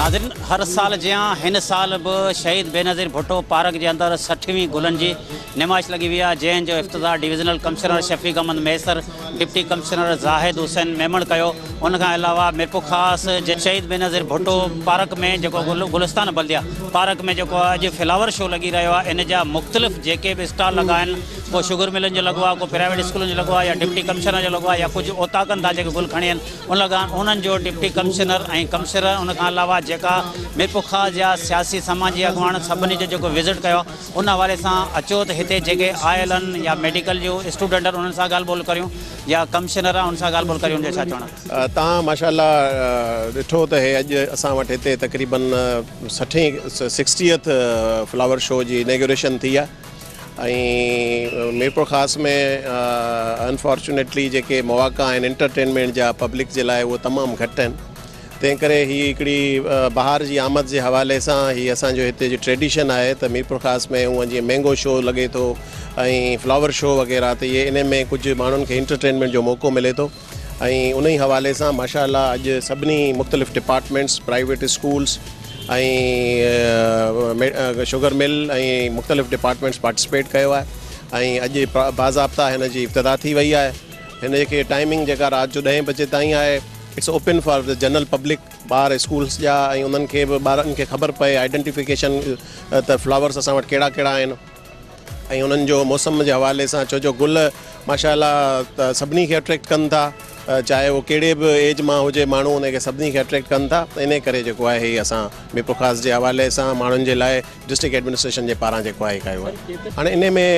नाज़रीन, हर साल जियां हिन साल भी शहीद बेनज़ीर भुट्टो पार्क के अंदर 60वीं गुलन की नुमाइश लगी हुई है, जैन जो इफ्तिताह डिविजनल कमिश्नर शफीक अहमद मैसर, डिप्टी कमिश्नर ज़ाहिद हुसैन मेमण कयो। उन खां अलावा मिरपुर ख़ासि शहीद बेनज़ीर भुट्टो पार्क में जो गुलिस्तान बल्दिया पार्क में जो अॼु फ्लावर शो लगी रहियो आहे, इन जा मुख़्तलिफ़ जेके भी स्टॉल लगा आहिनि, को शुगर मिलन जो लगो आहे, को प्राइवेट स्कूलों जो लगो आहे, या डिप्टी कमिश्नर जो लगो आहे, या कुछ ओताकनि था जो गुल खणी आहिनि उन लॻा उन्हनि जो डिप्टी कमिश्नर ऐं कमिश्नर उन खां अलावा जेका मिरपुर ख़ासि जा सियासी समाजी अॻुवान सभिनी जो जेको विज़िट कयो उन हवाले सां अचो त हिते जेके आयल आहिनि या मेडिकल जो स्टूडेंट आहिनि उन्हनि सां ॻाल्हि ॿोल करियूं या कमिश्नर आहे उन सां ॻाल्हि ॿोल करियूं। जो छा चवणु तव्हां माशाल्लाह ॾिठो त हे अॼु असां वटि हिते तक़रीबन 60th फ्लावर शो जी इनॉग्रेशन थी आहे ऐं मिरपुर ख़ासि में अनफॉर्चुनेटली जेके मौक़ा आहिनि एंटरटेनमेंट जा पब्लिक जे लाइ उहे तमामु घटि आहिनि, तंहिं करे हीअ हिकिड़ी बहार जी आमद जे हवाले सां हीअ असांजो हिते जो ट्रेडिशन आहे त मिरपुर ख़ासि में हूअं जीअं मैंगो शो लॻे थो ऐं फ्लावर शो वग़ैरह, त इहे इन में कुझु माण्हुनि खे एंटरटेनमेंट जो मौक़ो मिले थो ऐं उन ई हवाले सां माशाल्लाह अॼु सभिनी मुख़्तलिफ़ डिपार्टमेंट्स, प्राइवेट स्कूल्स ऐं शुगर मिल ऐं मुख़्तलिफ़ डिपार्टमेंट्स पार्टिसिपेट कयो आहे ऐं अॼु बाज़ाब्ता हिन जी इब्तिदा थी वई आहे। हिन खे टाइमिंग जेका राति जो 10 बजे ताईं आहे, it's open for the general public, ॿार स्कूल्स जा ऐं उन्हनि खे बि ॿारनि खे ख़बर पए आइडेंटिफिकेशन त फ्लावर्स असां वटि कहिड़ा कहिड़ा आहिनि ऐं उन्हनि जो मौसम जे हवाले सां छो जो गुल माशाल्लाह त सभिनी खे अट्रैक्ट कनि था, चाहे वो कहिड़े बि एज मां हुजे माण्हू उनखे सभिनी खे अट्रैक्ट कनि था। इन करे जेको आहे हीअ असां मिरपुर ख़ासि जे हवाले सां माण्हुनि जे लाइ डिस्ट्रिक्ट एडमिनिस्ट्रेशन जे पारां जेको आहे कयो आहे। हाणे इन में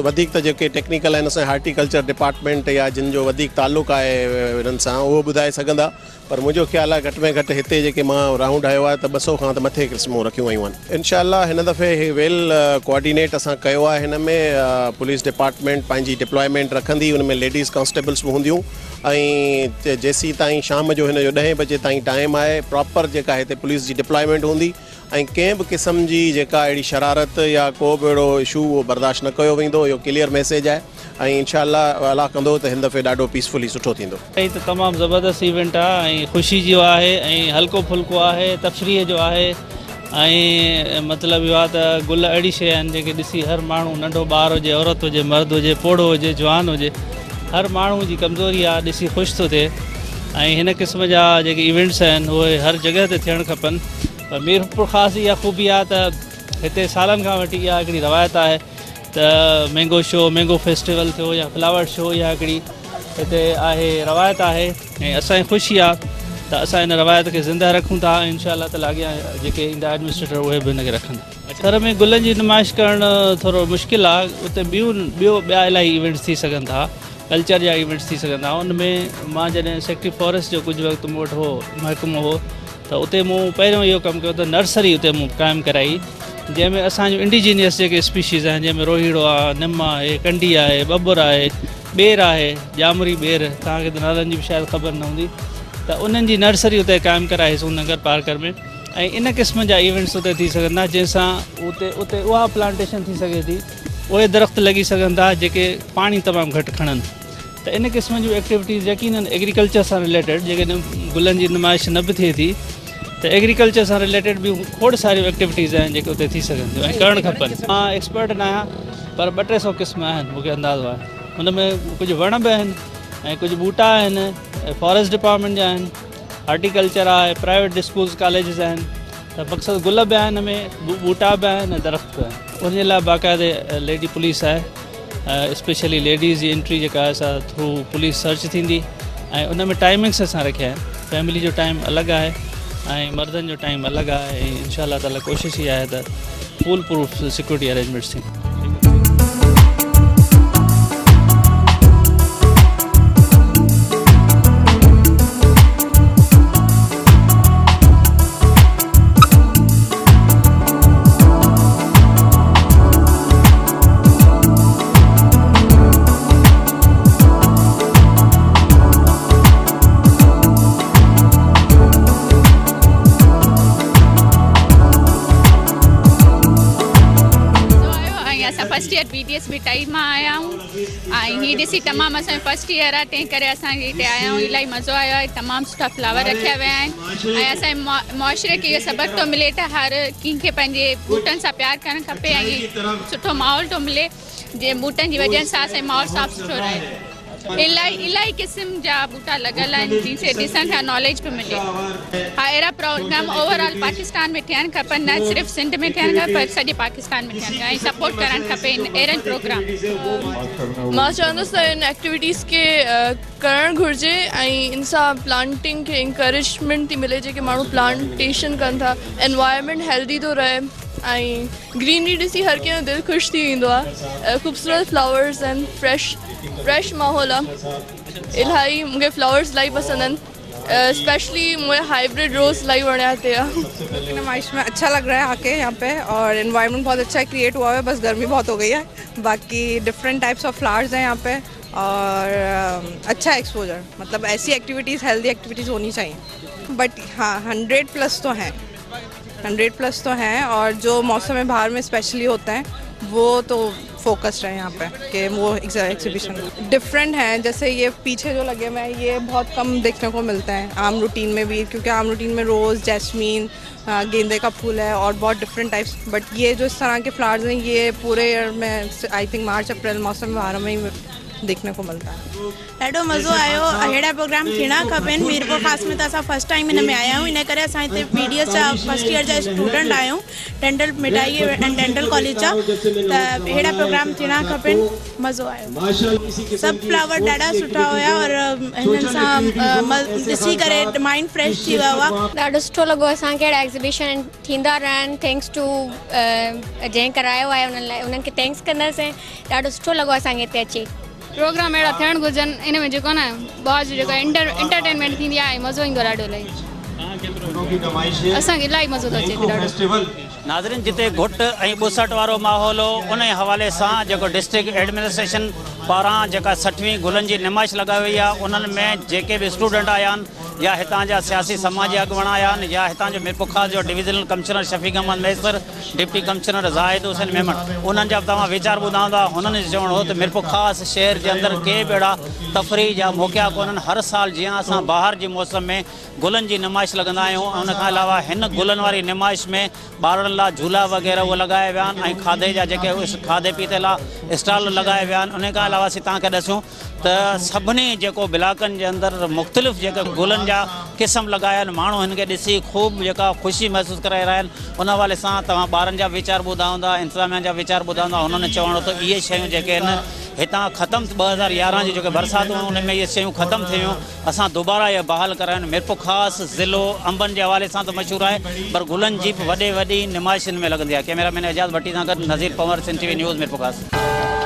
वधीक त जेके टेक्निकल आहिनि असांजे हार्टिकल्चर डिपार्टमेंट या जिन जो वधीक ताल्लुक़ आहे हिननि सां उहो ॿुधाए सघंदा, पर मुंहिंजो ख़्यालु आहे घटि में घटि हिते जेके मां राउंड आयो आहे त 200 खां त मथे क़िस्मूं रखियूं वयूं आहिनि। इनशाअल्लाह हिन दफ़े हे वेल कोऑर्डिनेट असां कयो आहे। हिन में पुलिस डिपार्टमेंट पंहिंजी डिप्लॉयमेंट रखंदी, हुन में लेडीज़ कॉन्स्टेबल्स बि हूंदियूं ऐं जेसीं ताईं शाम जो हिन जो 10 बजे ताईं टाइम आहे, प्रॉपर जेका हिते पुलिस जी डिप्लॉयमेंट हूंदी ऐं कंहिं बि क़िस्म जी जेका अहिड़ी शरारत या को बि अहिड़ो इशू उहो बर्दाश्त न कयो वेंदो। इहो क्लियर मैसेज आहे ऐं इंशाअल्लाह अल्लाह कंदो त हिन दफ़े ॾाढो पीसफुली सुठो थींदो। त तमामु ज़बरदस्त इवेंट आहे ऐं ख़ुशी जो आहे ऐं हल्को फुल्को आहे, तफ़रीह जो आहे ऐं मतिलबु इहो आहे त गुल अहिड़ी शइ आहिनि जेके ॾिसी हर माण्हू, नंढो ॿार हुजे, औरत हुजे, मर्द हुजे, पोड़ो हुजे, जवान हुजे, हर माण्हू जी कमज़ोरी आहे ॾिसी ख़ुशि थो थिए ऐं हिन क़िस्म जा जेके इवेंट्स आहिनि उहे हर जॻह ते थियणु खपनि। पर मिरपुर ख़ासि इहा ख़ूबी आहे त हिते सालनि खां वठी इहा हिकिड़ी रवायत आहे त मैंगो शो, मैंगो फेस्टिवल थियो या फ्लावर शो, इहा हिकिड़ी हिते आहे रवायत आहे ऐं असांजी ख़ुशी आहे त असां हिन रवायत खे ज़िंदा रखूं था। इंशाअल्लाह ताला अॻियां जेके ईंदा एडमिनिस्ट्रेटर उहे बि हिनखे रखंदा। घर में गुलनि जी नुमाइश करणु थोरो मुश्किल आहे, उते ॿिया इलाही इवेंट्स थी सघनि था, कल्चर जा इवेंट्स थी सघनि था। उनमें मां जॾहिं सेक्रेटरी फॉरेस्ट जो कुझु वक़्तु मूं वटि हो महकमो हो त उते मूं पहिरियों इहो कमु कयो त नर्सरी उते मूं क़ाइमु कराई जंहिंमें असांजो इंडिजीनियस जेके स्पीशीज़ आहिनि, जंहिंमें रोहिड़ो आहे, निम आहे, कंडी आहे, बबुर आहे, ॿेर आहे, जामरी ॿेर, तव्हांखे त नालनि जी बि शायदि ख़बर न हूंदी, त उन्हनि जी नर्सरी उते क़ाइमु कराई सूरनगर पार्कर में ऐं इन क़िस्म जा इवेंट्स उते थी सघनि था जंहिंसां उते उहा प्लांटेशन थी सघे थी, उहे दरख़्त लॻी सघनि था जेके पाणी तमामु घटि खणनि। त इन क़िस्म जूं एक्टिविटीज़ यकीनन एग्रीकल्चर सां रिलेटेड, जेकॾहिं गुलनि जी नुमाइश न बि थिए थी त एग्रीकल्चर सां रिलेटेड बि खोड़ सारियूं एक्टिविटीज़ आहिनि जेके उते थी सघनि थियूं ऐं करणु खपनि। मां एक्सपर्ट न आहियां, पर 200-300 क़िस्म आहिनि मूंखे अंदाज़ो आहे। हुन में कुझु वण बि आहिनि ऐं कुझु ॿूटा आहिनि, फॉरेस्ट डिपार्टमेंट जा आहिनि, हार्टिकल्चर आहे, प्राइवेट स्कूल्स कॉलेजिस आहिनि, त मक़सदु गुल बि आहिनि, में ॿूटा बि आहिनि ऐं दरख़्त बि आहिनि। उनजे लाइ बाक़ाइदे लेडी पुलिस आहे, स्पेशली लेडीज़ जी एंट्री जेका आहे असां थ्रू पुलिस सर्च थींदी ऐं उन में टाइमिंग्स असां रखिया आहिनि। फैमिली जो टाइम अलॻि आहे ऐं मर्दनि जो टाइम अलॻि आहे ऐं इंशाअल्लाह ताला कोशिशि इहा आहे त फुल प्रूफ सिक्योरिटी अरेंजमेंट्स थियनि। BDS बि टई मां आया आहियूं ऐं हीअ ॾिसी तमामु असांजो फस्ट ईयर आहे, तंहिं करे असां हिते आया आहियूं। इलाही मज़ो आयो आहे, तमामु सुठा फ्लावर रखिया विया आहिनि ऐं असांजे मुआशरे खे इहो सबक़ु थो मिले त हर कंहिंखे पंहिंजे ॿूटनि सां प्यारु करणु खपे ऐं सुठो माहौल थो मिले, जंहिं ॿूटनि जी वजह सां असांजो माहौल साफ़ु सुठो रहे। इलाही क़िस्म जा ॿूटा लॻल आहिनि जंहिंसे ॾिसण खां नॉलेज पियो मिले। हा, अहिड़ा प्रोग्राम ओवरऑल पाकिस्तान में थियणु खपनि, न सिर्फ़ु सिंध में थियणु खपे पर सॼे पाकिस्तान में थियणु खपे ऐं सपोर्ट करणु खपे अहिड़नि प्रोग्राम। मां चवंदुसि त इन एक्टिविटीज़ खे करणु घुरिजे ऐं इन सां प्लांटिंग खे इंकरेजमेंट थी मिले, जेके माण्हू प्लांटेशन कनि था, एनवायरनमेंट हेल्दी थो रहे ऐं ग्रीनरी ॾिसी हर कंहिंजो दिलि ख़ुशि थी वेंदो आहे। ख़ूबसूरत फ्लावर्स आहिनि, फ्रेश माहौल आहे। इलाही मूंखे फ्लावर्स इलाही पसंदि आहिनि, स्पेशली मुझे हाइब्रिड रोज़ इलाही वणिया थे। नुमाइश में अच्छा लग रहा है आके यहाँ पे, और एनवायरनमेंट बहुत अच्छा क्रिएट हुआ है, बस गर्मी बहुत हो गई है। बाकी डिफरेंट टाइप्स ऑफ फ्लावर्स हैं यहाँ पे और अच्छा एक्सपोजर, मतलब ऐसी एक्टिविटीज़, हेल्दी एक्टिविटीज़ होनी चाहिए। बट हाँ 100+ तो हैं, 100+ तो हैं, और जो मौसम बाहर में स्पेशली होता है वो तो फोकस्ड है यहाँ पे कि वो एग्जीबिशन डिफरेंट हैं। जैसे ये पीछे जो लगे हुए हैं ये बहुत कम देखने को मिलते हैं आम रूटीन में भी, क्योंकि आम रूटीन में रोज़, जैस्मीन, गेंदे का फूल है और बहुत डिफरेंट टाइप्स। बट ये जो इस तरह के फ्लावर्स हैं ये पूरे ईयर में आई थिंक मार्च अप्रैल मौसम बाहर में ही देखने को मिलता है। ॾाढो मज़ो आयो, अहिड़ा प्रोग्राम थियणा खपनि। मीरपुर ख़ासि में त असां फस्ट टाइम हिन में आया आहियूं, इन करे असां हिते BDS जा फस्ट ईयर जा स्टूडेंट आहियूं, डेंटल मिठाई एंड डेंटल कॉलेज जा। त अहिड़ा प्रोग्राम थियणा खपनि, मज़ो आयो। सभु फ्लावर ॾाढा सुठा हुया और हिननि सां ॾिसी करे माइंड फ्रेश थी वियो आहे। ॾाढो सुठो लॻो असांखे, अहिड़ा एग्ज़िबिशन थींदा रहनि। थैंक्स टू जंहिं करायो आहे उन्हनि लाइ, उन्हनि खे थैंक्स कंदासीं। ॾाढो सुठो लॻो असांखे हिते अची। प्रोग्राम अहिड़ा थियणु घुरिजनि, इन में जेको न बहुत जेको एंटरटेनमेंट थींदी आहे, मज़ो ईंदो ॾाढो इलाही। असांखे इलाही मज़ो थो अचे ॾाढो। नाज़रीन, जिते घुट ऐं ॿुसट वारो माहौल हो, उन हवाले सां जेको डिस्ट्रिक्ट एडमिनिस्ट्रेशन पारां जेका 60वीं गुलनि जी नुमाइश लॻाई वई आहे, उन्हनि में जेके बि स्टूडेंट आया आहिनि या हितां जा सियासी समाजी अॻुवान आया आहिनि या हितां जो मीरपुर ख़ास जो डिविज़नल कमिश्नर शफ़ीक अहमद मैसर, डिप्टी कमिश्नर ज़ाहिद हुसैन मेमन, उन्हनि जा तव्हां वीचार ॿुधा हूंदा। हुननि जो चवणो हो त मीरपुर ख़ासि शहर जे अंदरि के बि अहिड़ा तफ़रीह जा मौक़िया कोन्हनि। हर साल जीअं असां ॿाहिरि जे मौसम में गुलनि जी नुमाइश लॻंदा आहियूं, उन खां अलावा हिन गुलनि वारी नुमाइश में ॿारनि लाइ झूला वग़ैरह उहे लॻाया विया आहिनि ऐं खाधे जा जेके खाधे पीते लाइ स्टॉल लॻाया विया आहिनि। उन खां अलावा असीं तव्हांखे ॾसूं त सभिनी जेको इलाइक़नि जे अंदरि मुख़्तलिफ़ जेके गुलनि जा क़िस्म लॻाया आहिनि, माण्हू हिन खे ॾिसी ख़ूब जेका ख़ुशी महसूसु कराए रहिया आहिनि। उन हवाले सां तव्हां ॿारनि जा वीचार ॿुधा हूंदा, इंतिज़ामिया जा वीचार ॿुधा हूंदा। हुननि चवणो त इहे शयूं जेके आहिनि हितां ख़तमु 2011 जी जेके बरसातूं हुन में इहे शयूं ख़तमु थियूं, असां दुबारा इहे बहाल कराइनि। मीरपुर ख़ासि ज़िलो अंबनि जे हवाले सां त मशहूरु आहे, पर गुलनि जी वॾी नुमाइश हिन में लॻंदी आहे। कैमरामैन एजाज़ भट्टी सां गॾु नज़ीर पंवर, सिंध TV न्यूज़ मीरपुर ख़ासि।